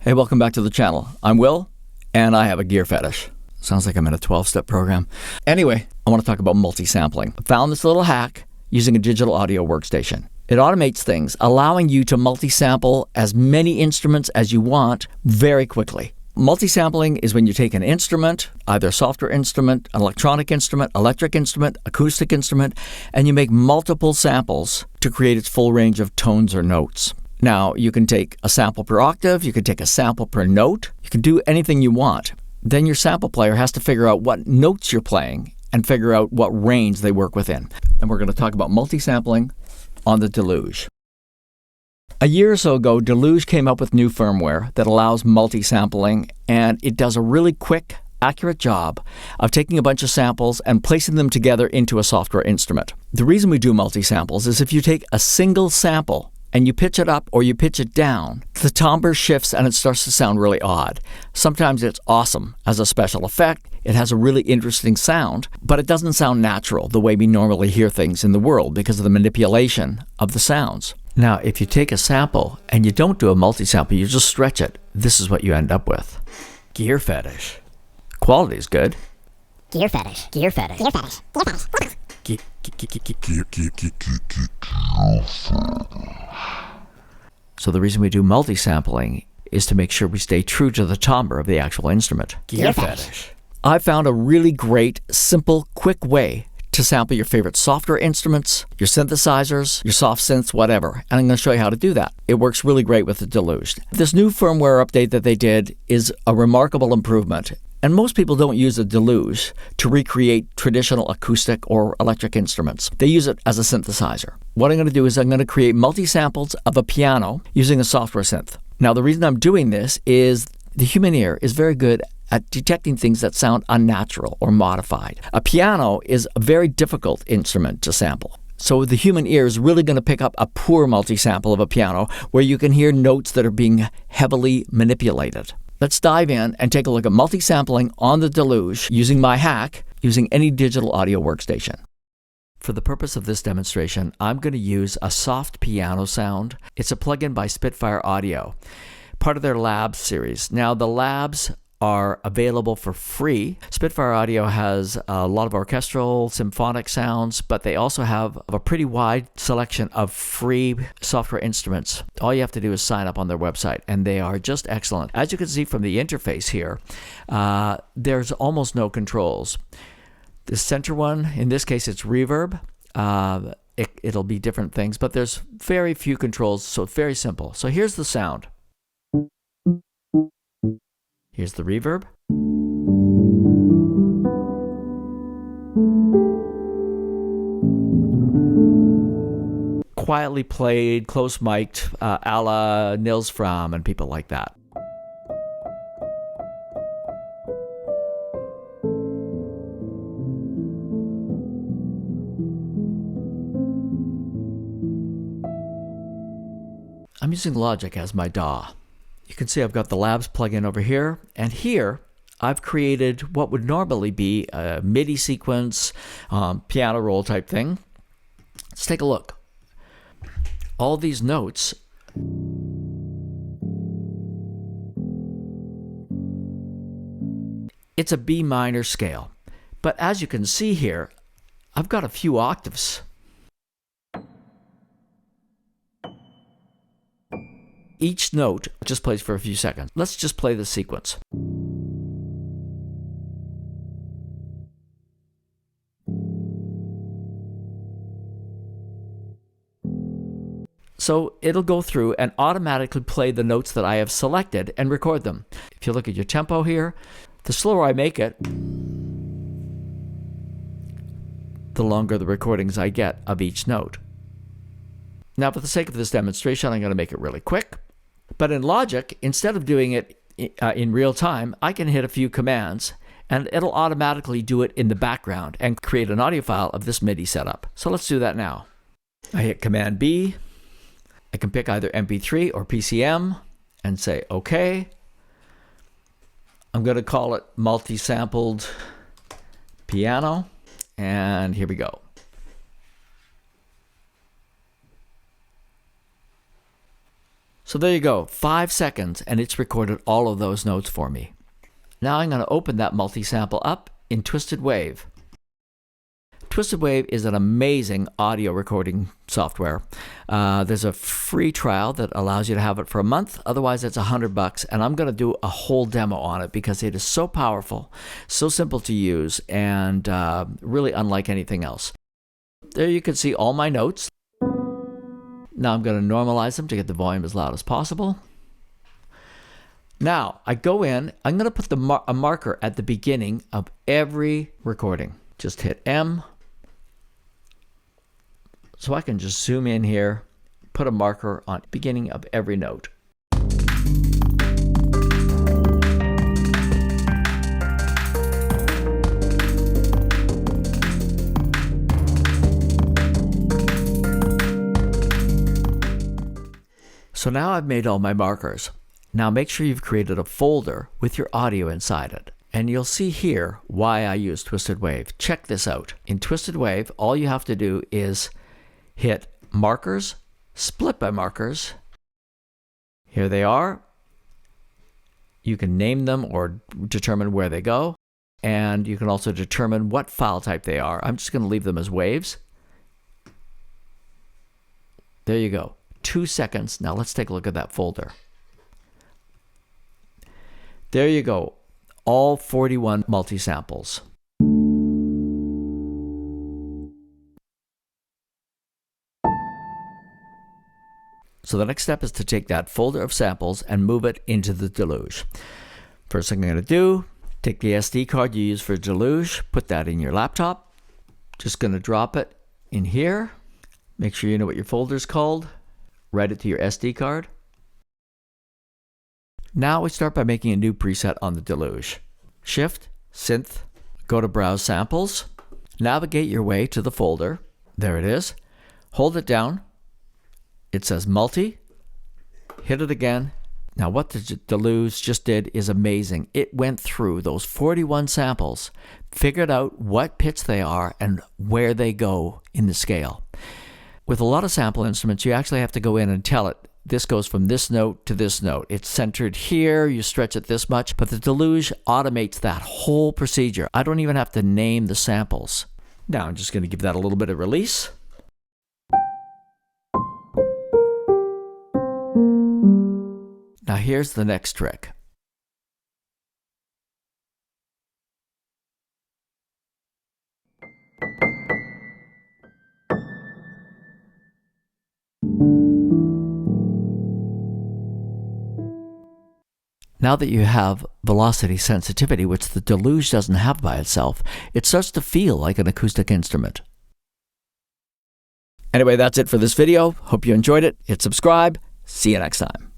Hey, welcome back to the channel. I'm Will, and I have a gear fetish. Sounds like I'm in a 12-step program. Anyway, I want to talk about multi-sampling. I found this little hack using a digital audio workstation. It automates things, allowing you to multi-sample as many instruments as you want very quickly. Multi-sampling is when you take an instrument, either a software instrument, an electronic instrument, electric instrument, acoustic instrument, and you make multiple samples to create its full range of tones or notes. Now, you can take a sample per octave, you can take a sample per note, you can do anything you want. Then your sample player has to figure out what notes you're playing and figure out what range they work within. And we're going to talk about multi-sampling on the Deluge. A year or so ago, Deluge came up with new firmware that allows multi-sampling, and it does a really quick, accurate job of taking a bunch of samples and placing them together into a software instrument. The reason we do multi-samples is if you take a single sample and you pitch it up or you pitch it down, the timbre shifts and it starts to sound really odd. Sometimes it's awesome as a special effect. It has a really interesting sound, but it doesn't sound natural the way we normally hear things in the world because of the manipulation of the sounds. Now, if you take a sample and you don't do a multi-sample, you just stretch it, this is what you end up with. Gear fetish. Quality is good. Gear fetish. Gear fetish. Gear fetish. Gear fetish. So the reason we do multi-sampling is to make sure we stay true to the timbre of the actual instrument. Gear fetish. I found a really great, simple, quick way to sample your favorite software instruments, your synthesizers, your soft synths, whatever. And I'm going to show you how to do that. It works really great with the Deluge. This new firmware update that they did is a remarkable improvement. And most people don't use a Deluge to recreate traditional acoustic or electric instruments. They use it as a synthesizer. What I'm going to do is I'm going to create multi-samples of a piano using a software synth. Now, the reason I'm doing this is the human ear is very good at detecting things that sound unnatural or modified. A piano is a very difficult instrument to sample. So the human ear is really going to pick up a poor multi-sample of a piano where you can hear notes that are being heavily manipulated. Let's dive in and take a look at multi-sampling on the Deluge using my hack, using any digital audio workstation. For the purpose of this demonstration, I'm going to use a soft piano sound. It's a plugin by Spitfire Audio, part of their Labs series. Now, the Labs are available for free. Spitfire Audio has a lot of orchestral, symphonic sounds, but they also have a pretty wide selection of free software instruments. All you have to do is sign up on their website, and they are just excellent. As you can see from the interface here, there's almost no controls. The center one, in this case, it's reverb. It'll be different things, but there's very few controls, so it's very simple. So here's the sound. Here's the reverb. Quietly played, close mic'd, a la Nils Fram and people like that. I'm using Logic as my DAW. You can see I've got the Labs plugin over here, and here I've created what would normally be a MIDI sequence, piano roll type thing. Let's take a look. All these notes it's a B minor scale, but as you can see here, I've got a few octaves. Each note just plays for a few seconds. Let's just play the sequence. So it'll go through and automatically play the notes that I have selected and record them. If you look at your tempo here, the slower I make it, the longer the recordings I get of each note. Now, for the sake of this demonstration, I'm going to make it really quick. But in Logic, instead of doing it in real time, I can hit a few commands and it'll automatically do it in the background and create an audio file of this MIDI setup. So let's do that now. I hit Command B. I can pick either MP3 or PCM and say OK. I'm going to call it multi-sampled piano, and here we go. So there you go, 5 seconds, and it's recorded all of those notes for me. Now I'm going to open that multi-sample up in Twisted Wave. Twisted Wave is an amazing audio recording software. There's a free trial that allows you to have it for a month. Otherwise, it's $100, and I'm going to do a whole demo on it because it is so powerful, so simple to use, and really unlike anything else. There you can see all my notes. Now I'm going to normalize them to get the volume as loud as possible. Now, I go in, I'm going to put a marker at the beginning of every recording. Just hit M. So I can just zoom in here, put a marker on the beginning of every note. So now I've made all my markers. Now make sure you've created a folder with your audio inside it. And you'll see here why I use Twisted Wave. Check this out. In Twisted Wave, all you have to do is hit markers, split by markers. Here they are. You can name them or determine where they go. And you can also determine what file type they are. I'm just going to leave them as waves. There you go. 2 seconds. Now let's take a look at that folder. There you go. All 41 multi-samples. So the next step is to take that folder of samples and move it into the Deluge. First thing I'm going to do, take the SD card you use for Deluge, put that in your laptop. Just going to drop it in here. Make sure you know what your folder is called. Write it to your SD card. Now we start by making a new preset on the Deluge. Shift, Synth, go to Browse Samples. Navigate your way to the folder. There it is. Hold it down. It says Multi. Hit it again. Now what the Deluge just did is amazing. It went through those 41 samples, figured out what pitch they are and where they go in the scale. With a lot of sample instruments, you actually have to go in and tell it, this goes from this note to this note. It's centered here, you stretch it this much, but the Deluge automates that whole procedure. I don't even have to name the samples. Now I'm just going to give that a little bit of release. Now here's the next trick. Now that you have velocity sensitivity, which the Deluge doesn't have by itself, it starts to feel like an acoustic instrument. Anyway, that's it for this video. Hope you enjoyed it. Hit subscribe. See you next time.